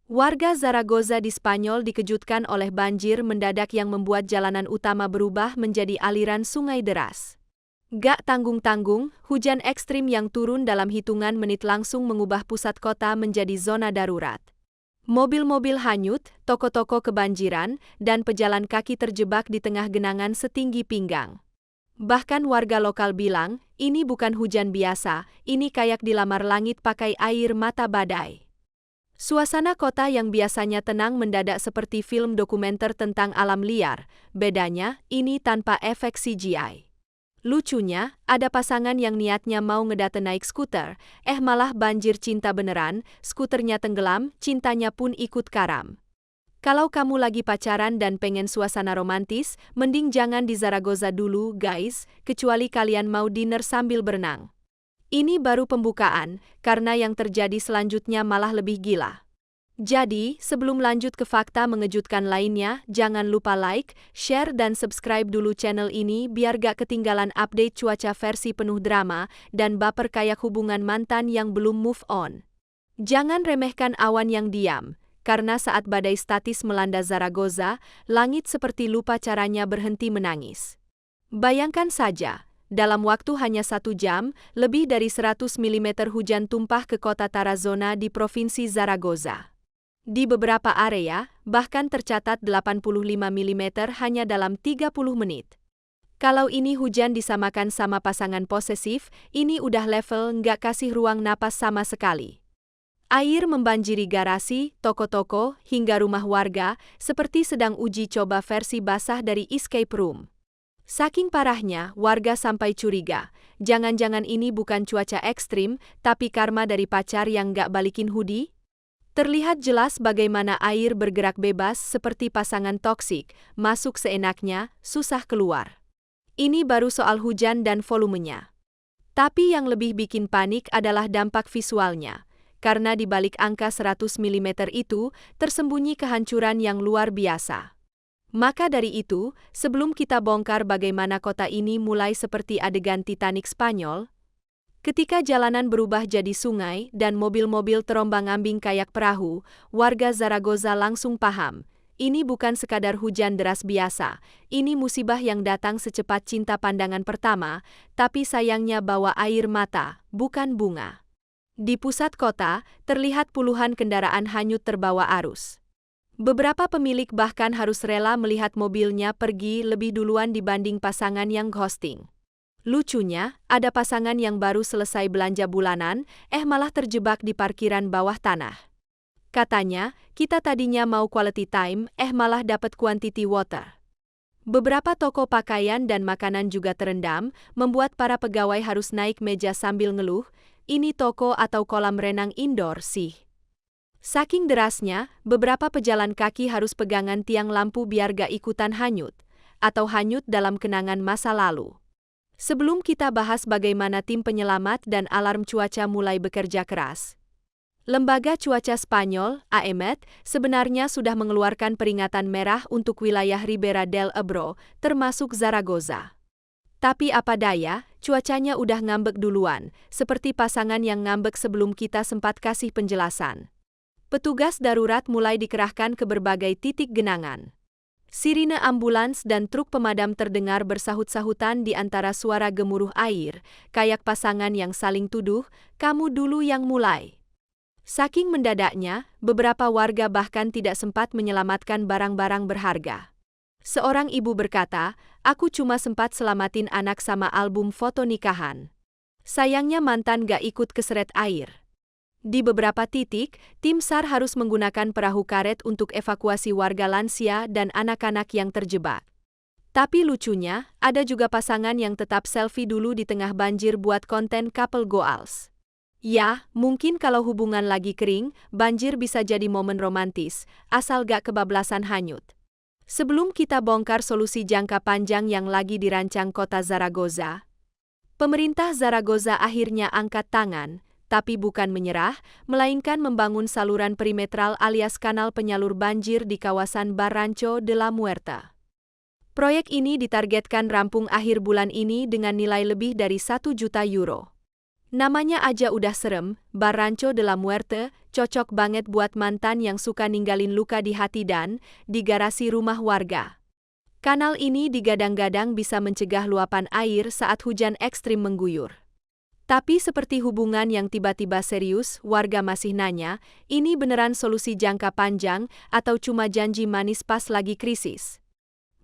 Warga Zaragoza di Spanyol dikejutkan oleh banjir mendadak yang membuat jalanan utama berubah menjadi aliran sungai deras. Gak tanggung-tanggung, hujan ekstrim yang turun dalam hitungan menit langsung mengubah pusat kota menjadi zona darurat. Mobil-mobil hanyut, toko-toko kebanjiran, dan pejalan kaki terjebak di tengah genangan setinggi pinggang. Bahkan warga lokal bilang, ini bukan hujan biasa, ini kayak dilamar langit pakai air mata badai. Suasana kota yang biasanya tenang mendadak seperti film dokumenter tentang alam liar, bedanya, ini tanpa efek CGI. Lucunya, ada pasangan yang niatnya mau ngedate naik skuter, malah banjir cinta beneran, skuternya tenggelam, cintanya pun ikut karam. Kalau kamu lagi pacaran dan pengen suasana romantis, mending jangan di Zaragoza dulu, guys, kecuali kalian mau dinner sambil berenang. Ini baru pembukaan, karena yang terjadi selanjutnya malah lebih gila. Jadi, sebelum lanjut ke fakta mengejutkan lainnya, jangan lupa like, share dan subscribe dulu channel ini biar gak ketinggalan update cuaca versi penuh drama dan baper kayak hubungan mantan yang belum move on. Jangan remehkan awan yang diam, karena saat badai statis melanda Zaragoza, langit seperti lupa caranya berhenti menangis. Bayangkan saja, dalam waktu hanya 1 jam, lebih dari 100 mm hujan tumpah ke kota Tarazona di Provinsi Zaragoza. Di beberapa area, bahkan tercatat 85 mm hanya dalam 30 menit. Kalau ini hujan disamakan sama pasangan posesif, ini udah level nggak kasih ruang napas sama sekali. Air membanjiri garasi, toko-toko, hingga rumah warga, seperti sedang uji coba versi basah dari escape room. Saking parahnya, warga sampai curiga, jangan-jangan ini bukan cuaca ekstrim, tapi karma dari pacar yang gak balikin hoodie? Terlihat jelas bagaimana air bergerak bebas seperti pasangan toksik, masuk seenaknya, susah keluar. Ini baru soal hujan dan volumenya. Tapi yang lebih bikin panik adalah dampak visualnya, karena di balik angka 100 mm itu, tersembunyi kehancuran yang luar biasa. Maka dari itu, sebelum kita bongkar bagaimana kota ini mulai seperti adegan Titanic Spanyol, ketika jalanan berubah jadi sungai dan mobil-mobil terombang-ambing kayak perahu, warga Zaragoza langsung paham, ini bukan sekadar hujan deras biasa, ini musibah yang datang secepat cinta pandangan pertama, tapi sayangnya bawa air mata, bukan bunga. Di pusat kota, terlihat puluhan kendaraan hanyut terbawa arus. Beberapa pemilik bahkan harus rela melihat mobilnya pergi lebih duluan dibanding pasangan yang ghosting. Lucunya, ada pasangan yang baru selesai belanja bulanan, malah terjebak di parkiran bawah tanah. Katanya, kita tadinya mau quality time, malah dapat quantity water. Beberapa toko pakaian dan makanan juga terendam, membuat para pegawai harus naik meja sambil ngeluh, ini toko atau kolam renang indoor sih. Saking derasnya, beberapa pejalan kaki harus pegangan tiang lampu biar gak ikutan hanyut, atau hanyut dalam kenangan masa lalu. Sebelum kita bahas bagaimana tim penyelamat dan alarm cuaca mulai bekerja keras. Lembaga Cuaca Spanyol, AEMET, sebenarnya sudah mengeluarkan peringatan merah untuk wilayah Ribera del Ebro, termasuk Zaragoza. Tapi apa daya, cuacanya udah ngambek duluan, seperti pasangan yang ngambek sebelum kita sempat kasih penjelasan. Petugas darurat mulai dikerahkan ke berbagai titik genangan. Sirine ambulans dan truk pemadam terdengar bersahut-sahutan di antara suara gemuruh air, kayak pasangan yang saling tuduh, kamu dulu yang mulai. Saking mendadaknya, beberapa warga bahkan tidak sempat menyelamatkan barang-barang berharga. Seorang ibu berkata, aku cuma sempat selamatin anak sama album foto nikahan. Sayangnya mantan gak ikut keseret air. Di beberapa titik, tim SAR harus menggunakan perahu karet untuk evakuasi warga lansia dan anak-anak yang terjebak. Tapi lucunya, ada juga pasangan yang tetap selfie dulu di tengah banjir buat konten couple goals. Ya, mungkin kalau hubungan lagi kering, banjir bisa jadi momen romantis, asal gak kebablasan hanyut. Sebelum kita bongkar solusi jangka panjang yang lagi dirancang kota Zaragoza, pemerintah Zaragoza akhirnya angkat tangan, tapi bukan menyerah, melainkan membangun saluran perimetral alias kanal penyalur banjir di kawasan Barranco de la Muerta. Proyek ini ditargetkan rampung akhir bulan ini dengan nilai lebih dari 1 juta euro. Namanya aja udah serem, Barranco de la Muerte, cocok banget buat mantan yang suka ninggalin luka di hati dan di garasi rumah warga. Kanal ini digadang-gadang bisa mencegah luapan air saat hujan ekstrim mengguyur. Tapi seperti hubungan yang tiba-tiba serius, warga masih nanya, ini beneran solusi jangka panjang atau cuma janji manis pas lagi krisis?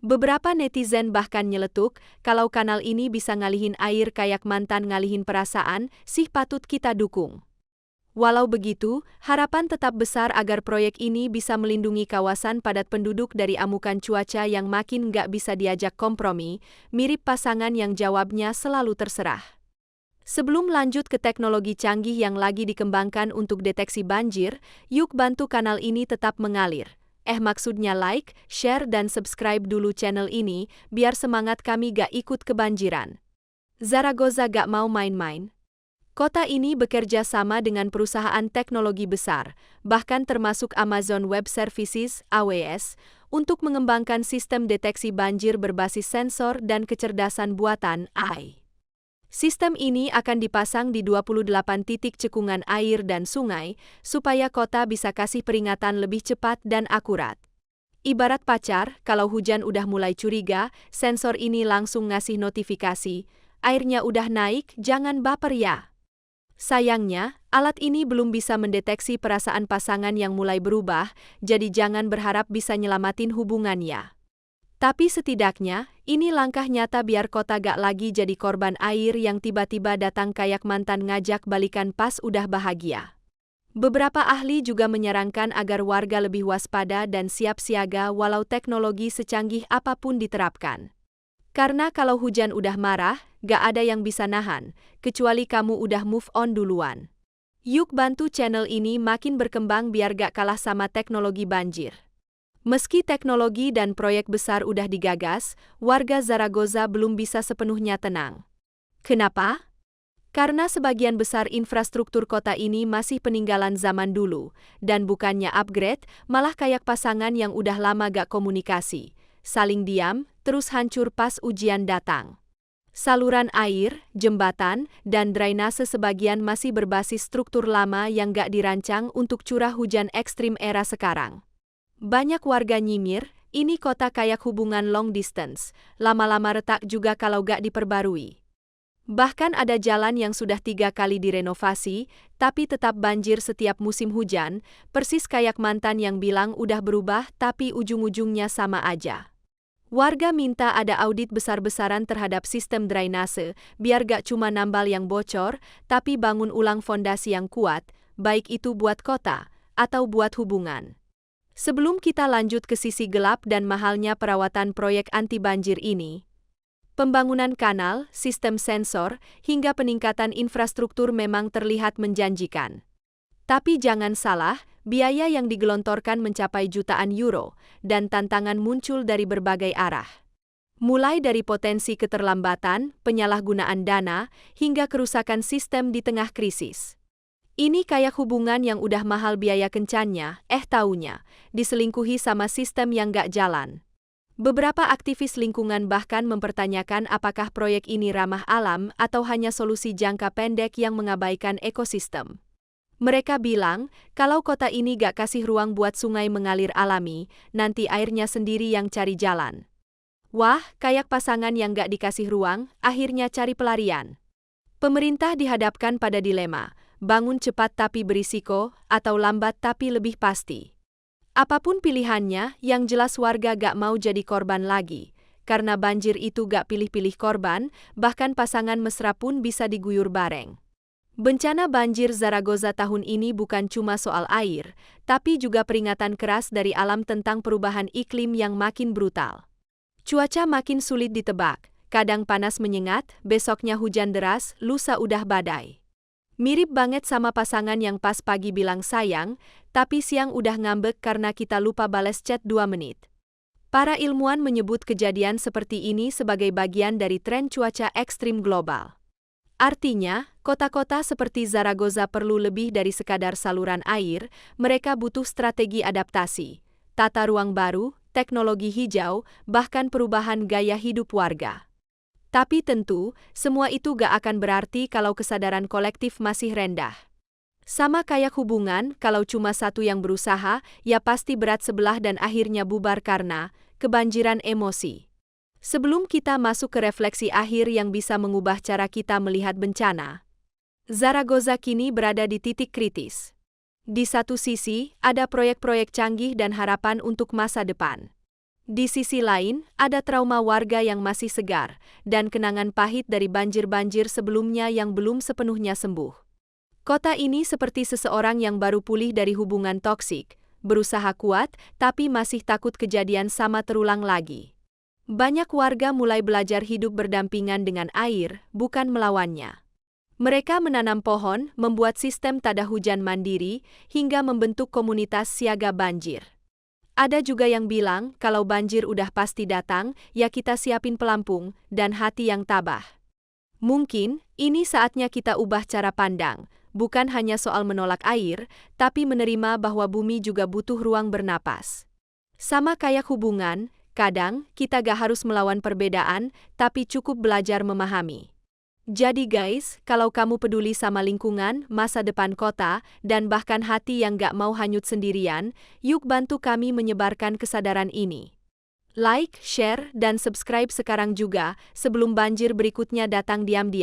Beberapa netizen bahkan nyeletuk, kalau kanal ini bisa ngalihin air kayak mantan ngalihin perasaan, sih patut kita dukung. Walau begitu, harapan tetap besar agar proyek ini bisa melindungi kawasan padat penduduk dari amukan cuaca yang makin nggak bisa diajak kompromi, mirip pasangan yang jawabnya selalu terserah. Sebelum lanjut ke teknologi canggih yang lagi dikembangkan untuk deteksi banjir, yuk bantu kanal ini tetap mengalir. Maksudnya like, share dan subscribe dulu channel ini, biar semangat kami gak ikut kebanjiran. Zaragoza gak mau main-main. Kota ini bekerja sama dengan perusahaan teknologi besar, bahkan termasuk Amazon Web Services (AWS), untuk mengembangkan sistem deteksi banjir berbasis sensor dan kecerdasan buatan AI. Sistem ini akan dipasang di 28 titik cekungan air dan sungai, supaya kota bisa kasih peringatan lebih cepat dan akurat. Ibarat pacar, kalau hujan udah mulai curiga, sensor ini langsung ngasih notifikasi, airnya udah naik, jangan baper ya. Sayangnya, alat ini belum bisa mendeteksi perasaan pasangan yang mulai berubah, jadi jangan berharap bisa nyelamatin hubungannya. Tapi setidaknya, ini langkah nyata biar kota gak lagi jadi korban air yang tiba-tiba datang kayak mantan ngajak balikan pas udah bahagia. Beberapa ahli juga menyarankan agar warga lebih waspada dan siap siaga walau teknologi secanggih apapun diterapkan. Karena kalau hujan udah marah, gak ada yang bisa nahan, kecuali kamu udah move on duluan. Yuk bantu channel ini makin berkembang biar gak kalah sama teknologi banjir. Meski teknologi dan proyek besar udah digagas, warga Zaragoza belum bisa sepenuhnya tenang. Kenapa? Karena sebagian besar infrastruktur kota ini masih peninggalan zaman dulu, dan bukannya upgrade, malah kayak pasangan yang udah lama gak komunikasi, saling diam, terus hancur pas ujian datang. Saluran air, jembatan, dan drainase sebagian masih berbasis struktur lama yang gak dirancang untuk curah hujan ekstrim era sekarang. Banyak warga nyimir, ini kota kayak hubungan long distance, lama-lama retak juga kalau gak diperbarui. Bahkan ada jalan yang sudah 3 kali direnovasi, tapi tetap banjir setiap musim hujan, persis kayak mantan yang bilang udah berubah tapi ujung-ujungnya sama aja. Warga minta ada audit besar-besaran terhadap sistem drainase, biar gak cuma nambal yang bocor, tapi bangun ulang fondasi yang kuat, baik itu buat kota atau buat hubungan. Sebelum kita lanjut ke sisi gelap dan mahalnya perawatan proyek anti banjir ini, pembangunan kanal, sistem sensor, hingga peningkatan infrastruktur memang terlihat menjanjikan. Tapi jangan salah, biaya yang digelontorkan mencapai jutaan euro, dan tantangan muncul dari berbagai arah. Mulai dari potensi keterlambatan, penyalahgunaan dana, hingga kerusakan sistem di tengah krisis. Ini kayak hubungan yang udah mahal biaya kencannya, taunya, diselingkuhi sama sistem yang gak jalan. Beberapa aktivis lingkungan bahkan mempertanyakan apakah proyek ini ramah alam atau hanya solusi jangka pendek yang mengabaikan ekosistem. Mereka bilang, kalau kota ini gak kasih ruang buat sungai mengalir alami, nanti airnya sendiri yang cari jalan. Wah, kayak pasangan yang gak dikasih ruang, akhirnya cari pelarian. Pemerintah dihadapkan pada dilema, bangun cepat tapi berisiko, atau lambat tapi lebih pasti. Apapun pilihannya, yang jelas warga gak mau jadi korban lagi. Karena banjir itu gak pilih-pilih korban, bahkan pasangan mesra pun bisa diguyur bareng. Bencana banjir Zaragoza tahun ini bukan cuma soal air, tapi juga peringatan keras dari alam tentang perubahan iklim yang makin brutal. Cuaca makin sulit ditebak, kadang panas menyengat, besoknya hujan deras, lusa udah badai. Mirip banget sama pasangan yang pas pagi bilang sayang, tapi siang udah ngambek karena kita lupa bales chat 2 menit. Para ilmuwan menyebut kejadian seperti ini sebagai bagian dari tren cuaca ekstrim global. Artinya, kota-kota seperti Zaragoza perlu lebih dari sekadar saluran air, mereka butuh strategi adaptasi, tata ruang baru, teknologi hijau, bahkan perubahan gaya hidup warga. Tapi tentu, semua itu gak akan berarti kalau kesadaran kolektif masih rendah. Sama kayak hubungan, kalau cuma satu yang berusaha, ya pasti berat sebelah dan akhirnya bubar karena kebanjiran emosi. Sebelum kita masuk ke refleksi akhir yang bisa mengubah cara kita melihat bencana, Zaragoza kini berada di titik kritis. Di satu sisi, ada proyek-proyek canggih dan harapan untuk masa depan. Di sisi lain, ada trauma warga yang masih segar, dan kenangan pahit dari banjir-banjir sebelumnya yang belum sepenuhnya sembuh. Kota ini seperti seseorang yang baru pulih dari hubungan toksik, berusaha kuat, tapi masih takut kejadian sama terulang lagi. Banyak warga mulai belajar hidup berdampingan dengan air, bukan melawannya. Mereka menanam pohon, membuat sistem tada hujan mandiri, hingga membentuk komunitas siaga banjir. Ada juga yang bilang, kalau banjir udah pasti datang, ya kita siapin pelampung dan hati yang tabah. Mungkin, ini saatnya kita ubah cara pandang, bukan hanya soal menolak air, tapi menerima bahwa bumi juga butuh ruang bernapas. Sama kayak hubungan, kadang kita gak harus melawan perbedaan, tapi cukup belajar memahami. Jadi guys, kalau kamu peduli sama lingkungan, masa depan kota, dan bahkan hati yang gak mau hanyut sendirian, yuk bantu kami menyebarkan kesadaran ini. Like, share, dan subscribe sekarang juga, sebelum banjir berikutnya datang diam-diam.